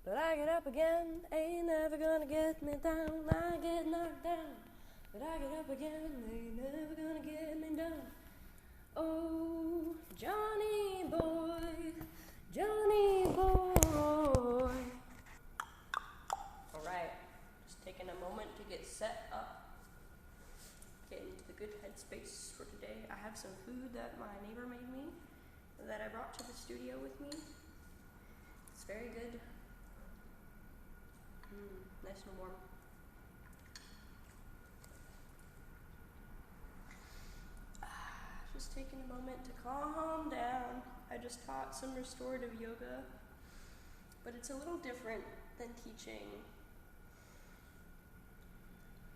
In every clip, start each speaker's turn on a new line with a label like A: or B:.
A: but I get up again. Ain't never gonna get me down. I get knocked down, but I get up again. Ain't never gonna get me down. Oh, Johnny boy, Johnny boy. Alright, just taking a moment to get set up, get into the good headspace for today. I have some food that my neighbor made me that I brought to the studio with me. It's very good. Nice and warm. Just taking a moment to calm down. I just taught some restorative yoga, but it's a little different than teaching.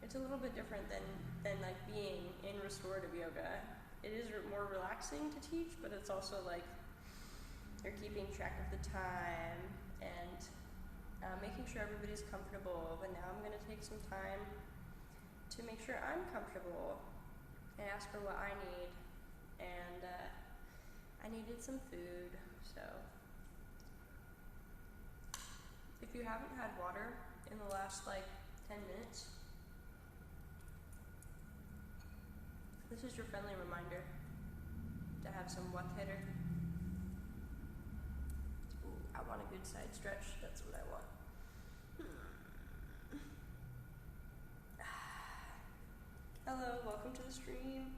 A: It's a little bit different than like being in restorative yoga. It is more relaxing to teach, but it's also like you're keeping track of the time and making sure everybody's comfortable. But now I'm gonna take some time to make sure I'm comfortable and ask her what I need. And I needed some food, so if you haven't had water in the last like 10 minutes, this is your friendly reminder to have some water. Ooh, I want a good side stretch, that's what I want. Hello, welcome to the stream.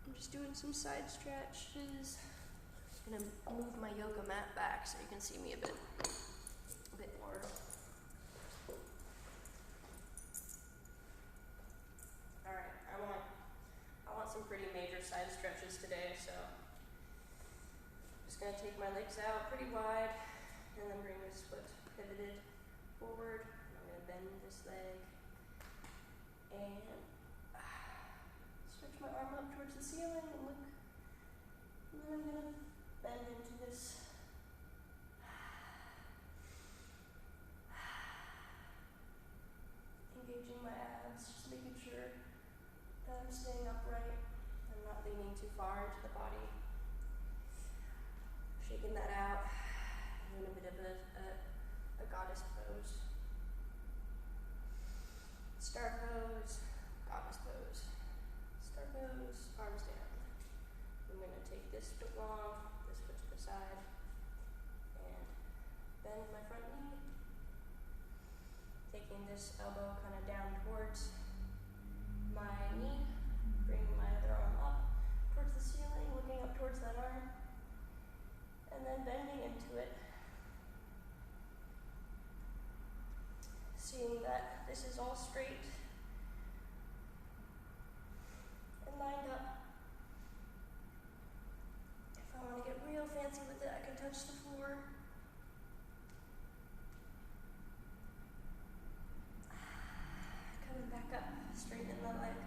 A: I'm just doing some side stretches. I'm gonna move my yoga mat back so you can see me a bit more. Alright, I want some pretty major side stretches today, so I'm just gonna take my legs out pretty wide and then bring this foot pivoted forward. I'm gonna bend this leg and stretch my arm up towards the ceiling and look. And then I'm gonna bend into this. Engaging my abs, just making sure that I'm staying upright. I'm not leaning too far into the body. Shaking that out. Doing a bit of a goddess pose. Star pose, goddess pose. Star pose, arms down. I'm going to take this foot long, this foot to the side, and bend my front knee. Taking this elbow kind of down towards my knee, bringing my other arm up towards the ceiling, looking up towards that arm, and then bending into it. Seeing that this is all straight and lined up. If I want to get real fancy with it, I can touch the floor. Coming back up, straightening that leg.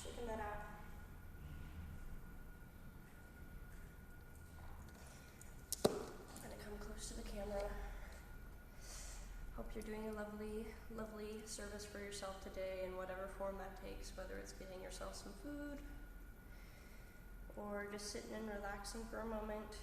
A: Shaking that out. I'm going to come close to the camera. Hope you're doing a lovely, lovely service for yourself today in whatever form that takes, whether it's getting yourself some food or just sitting and relaxing for a moment.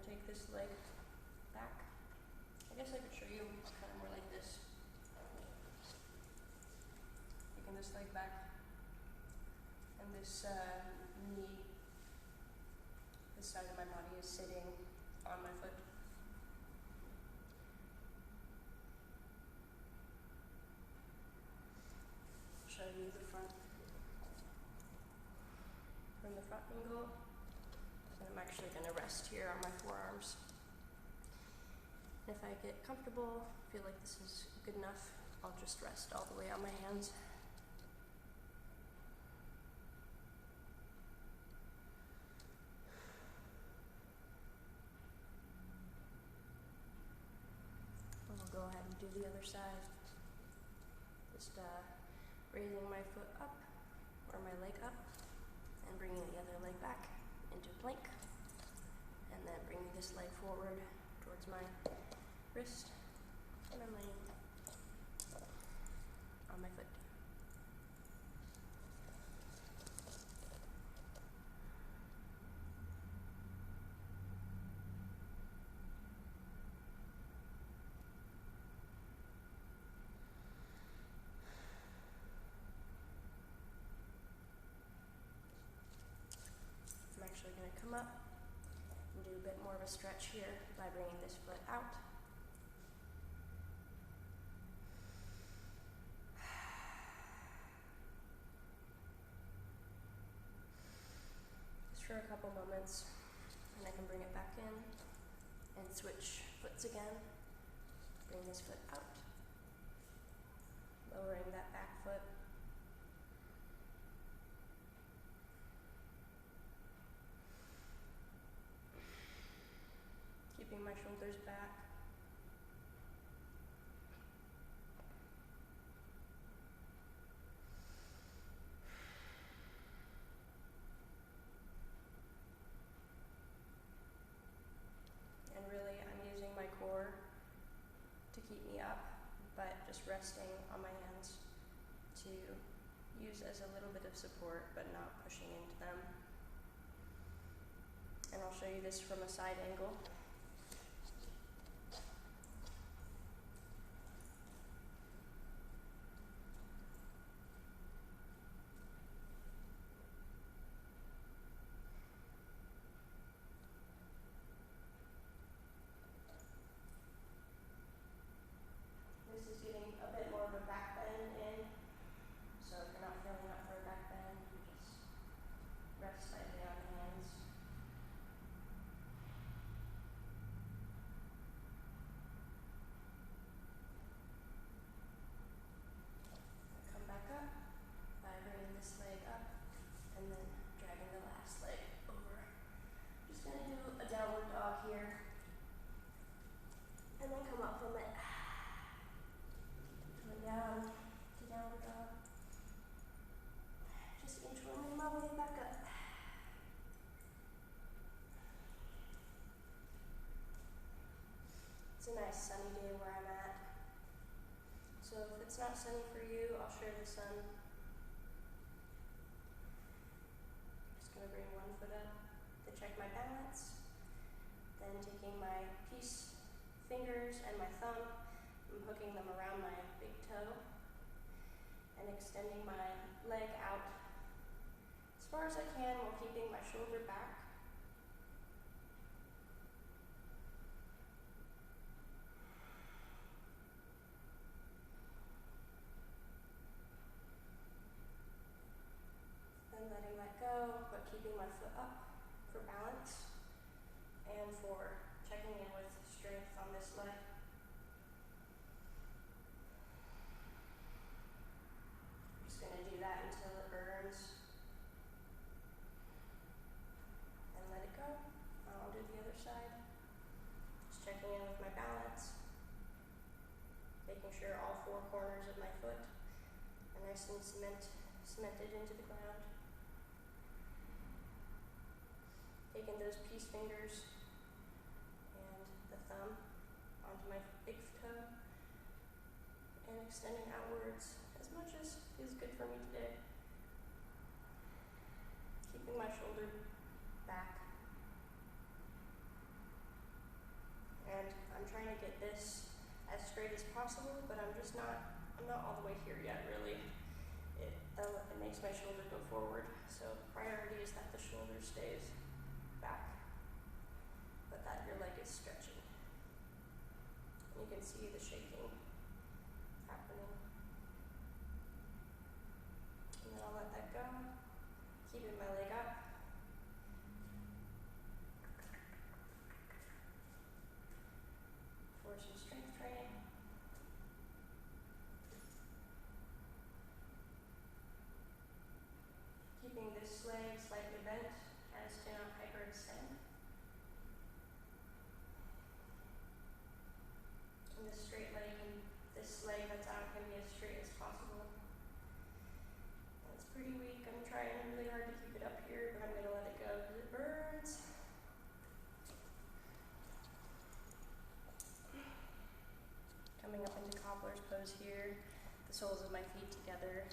A: Take this leg back. I guess I could show you kind of more like this. Taking this leg back, and this knee, this side of my body is sitting on my foot. Show you the front. From the front angle. And I'm actually going to rest here on my forearms. And if I get comfortable, feel like this is good enough, I'll just rest all the way on my hands. And we'll go ahead and do the other side. Just raising my foot up, or my leg up, plank, and then bring this leg forward towards my wrist, and I'm laying on my foot. I'm actually going to come up and do a bit more of a stretch here by bringing this foot out. Just for a couple moments, and I can bring it back in and switch foots again. Bring this foot out, lowering that back foot. Keeping my shoulders back. And really, I'm using my core to keep me up, but just resting on my hands to use as a little bit of support, but not pushing into them. And I'll show you this from a side angle. This is getting a bit more of a back bend in, so if you're not feeling up for a back bend, you just rest slightly on the hands. Come back up by bringing this leg up and then dragging the last leg over. Just going to do a downward dog here and then come up from it. Coming down to downward dog. Just inchworming my way back up. It's a nice sunny day where I'm at. So if it's not sunny for you, I'll share the sun. Just going to bring one foot up to check my balance. Then taking my peace fingers and my thumb, I'm hooking them around my big toe and extending my leg out as far as I can while keeping my shoulder back. Then letting that go, but keeping my foot up for balance and for checking in with strength on this leg. Just going to do that until it burns. And let it go. I'll do the other side. Just checking in with my balance. Making sure all four corners of my foot are nice and cemented into the ground. Taking those peace fingers and the thumb onto my big toe and extending outwards as much as is good for me today. Keeping my shoulder back. And I'm trying to get this as straight as possible, but I'm not all the way here yet, really. It makes my shoulder go forward, so priority is that the shoulder stays back, but that your leg is stretching. And you can see the shaking happening. And then I'll let that go, keeping my leg up. For some strength training. Keeping this leg slightly bent as to not hyperextend. And this straight leg and this leg that's out can be as straight as possible. And it's pretty weak. I'm trying really hard to keep it up here, but I'm going to let it go because it burns. soles of my feet together.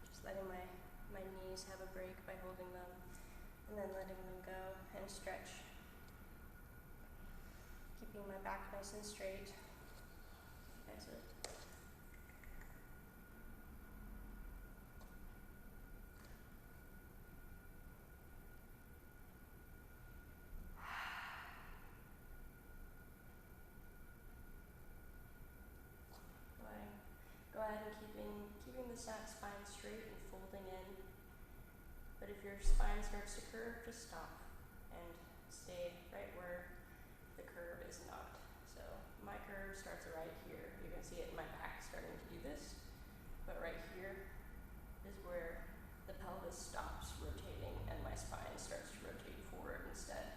A: Just letting my knees have a break by holding them, and then letting them go and stretch. Keeping my back nice and straight. That's it. Go ahead and keeping the spine straight and folding in. But if your spine starts to curve, just stop and stay right where the curve is not. So my curve starts right here. You can see it in my back starting to do this. But right here is where the pelvis stops rotating and my spine starts to rotate forward instead.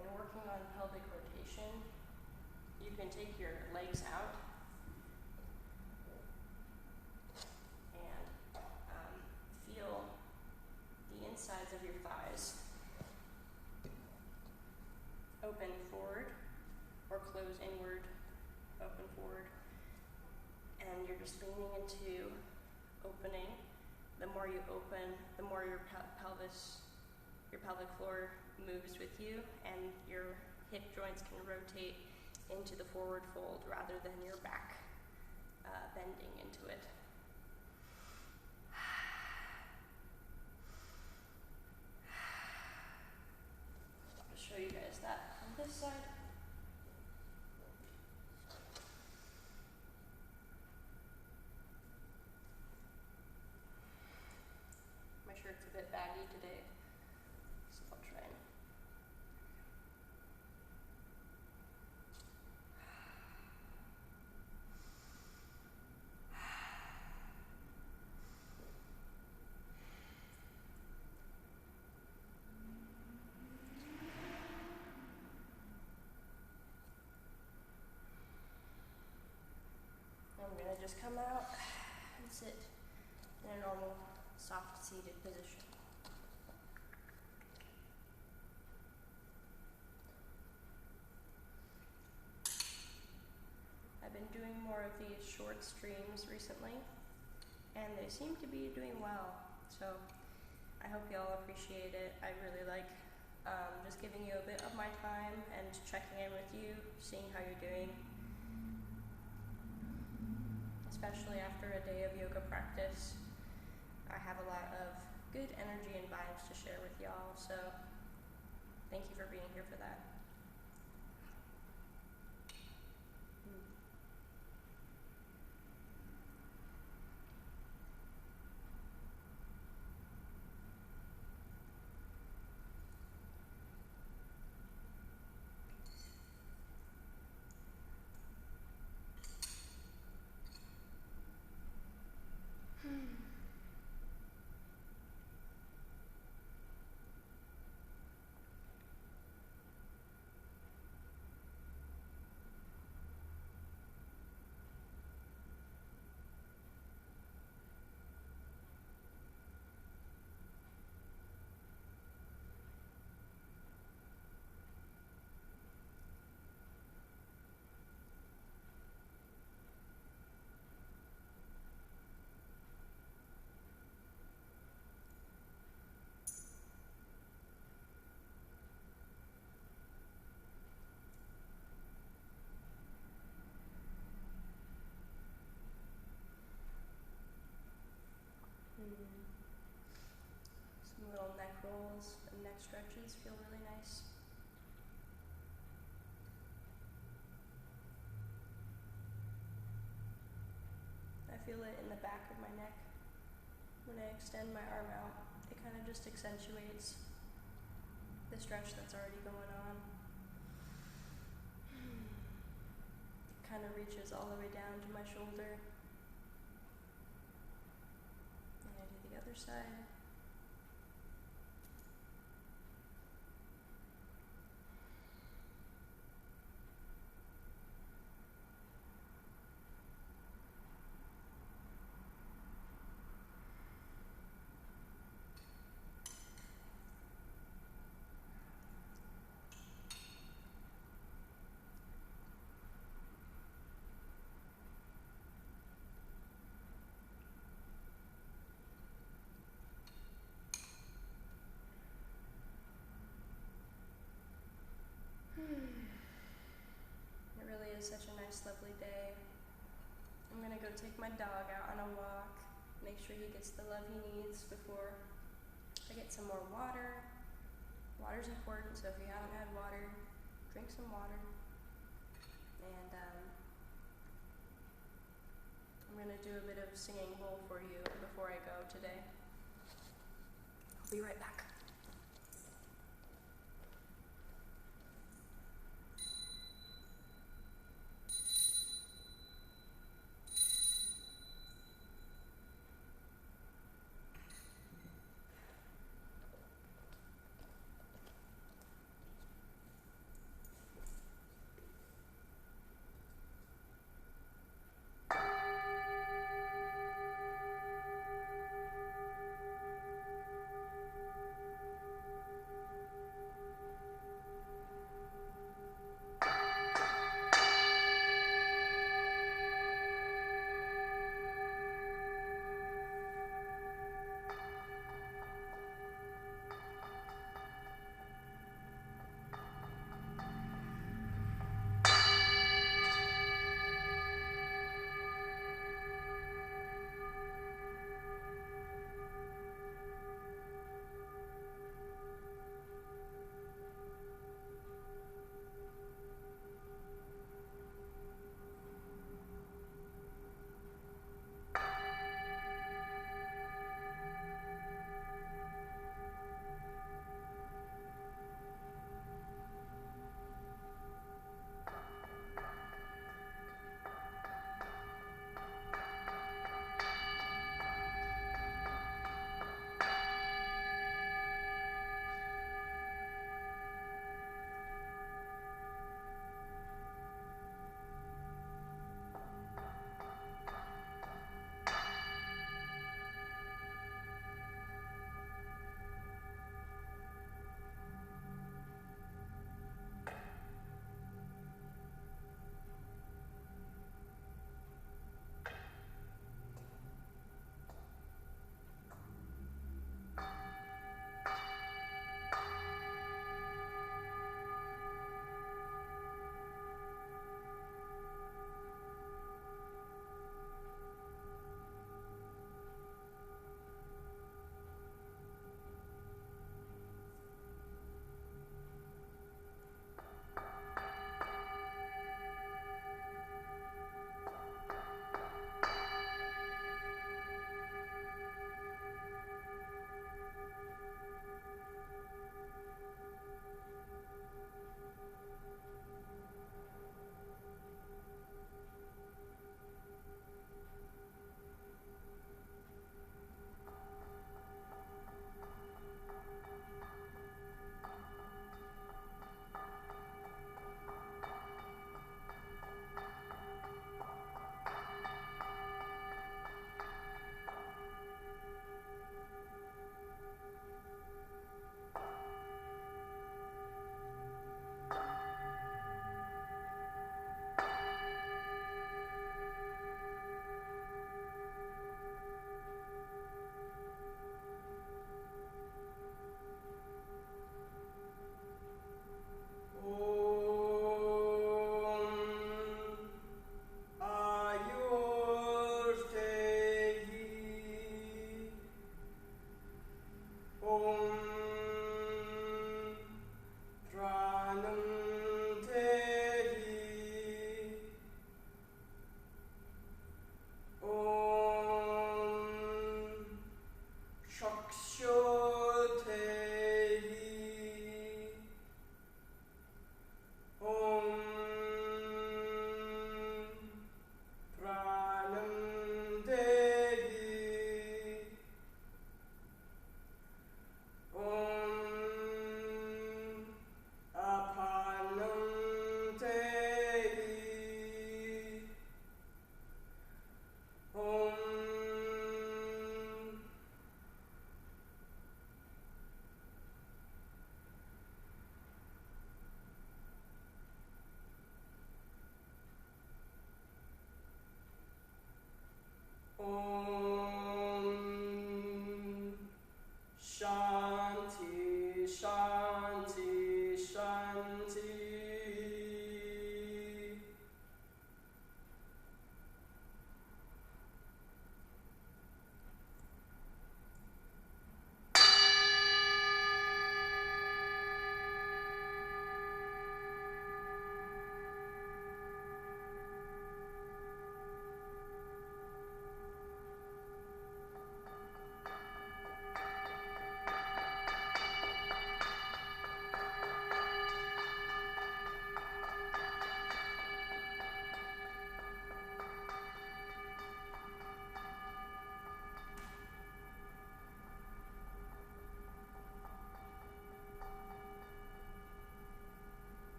A: And working on pelvic rotation, you can take your legs out and feel the insides of your thighs open forward or close inward, open forward. And you're just leaning into opening. The more you open, the more your pelvic floor moves with you, and your hip joints can rotate into the forward fold rather than your back bending into it. I'll show you guys that on this side. My shirt's a bit baggy today, so I'll try and I'm going to just come out and sit in a normal, soft seated position. I've been doing more of these short streams recently, and they seem to be doing well, so I hope y'all appreciate it. I really like just giving you a bit of my time and checking in with you, seeing how you're doing. Especially after a day of yoga practice, I have a lot of good energy and vibes to share with y'all, so thank you for being here for that. Some little neck rolls and neck stretches feel really nice. I feel it in the back of my neck. When I extend my arm out, it kind of just accentuates the stretch that's already going on. It kind of reaches all the way down to my shoulder. And I do the other side. lovely day. I'm gonna go take my dog out on a walk, make sure he gets the love he needs before I get some more water. Water's important, so if you haven't had water, drink some water. And I'm gonna do a bit of singing bowl for you before I go today. I'll be right back.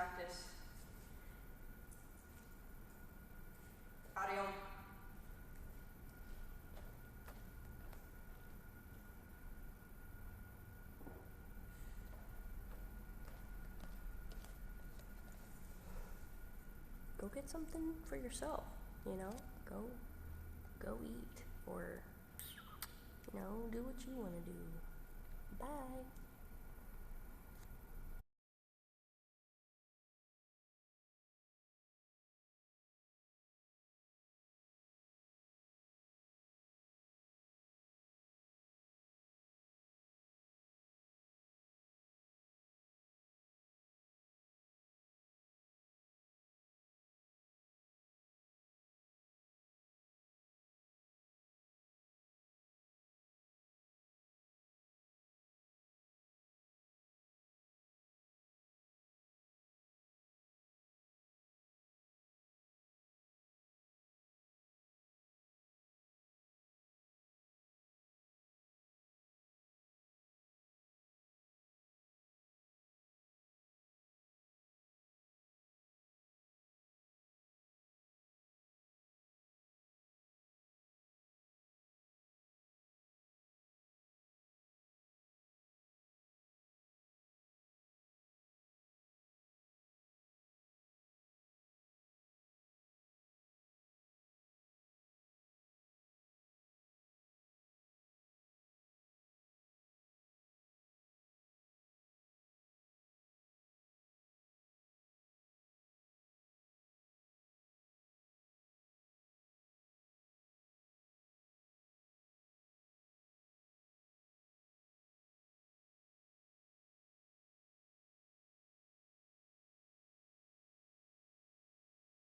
A: practice. Audio. Go get something for yourself, you know? Go eat, or, you know, do what you want to do. Bye.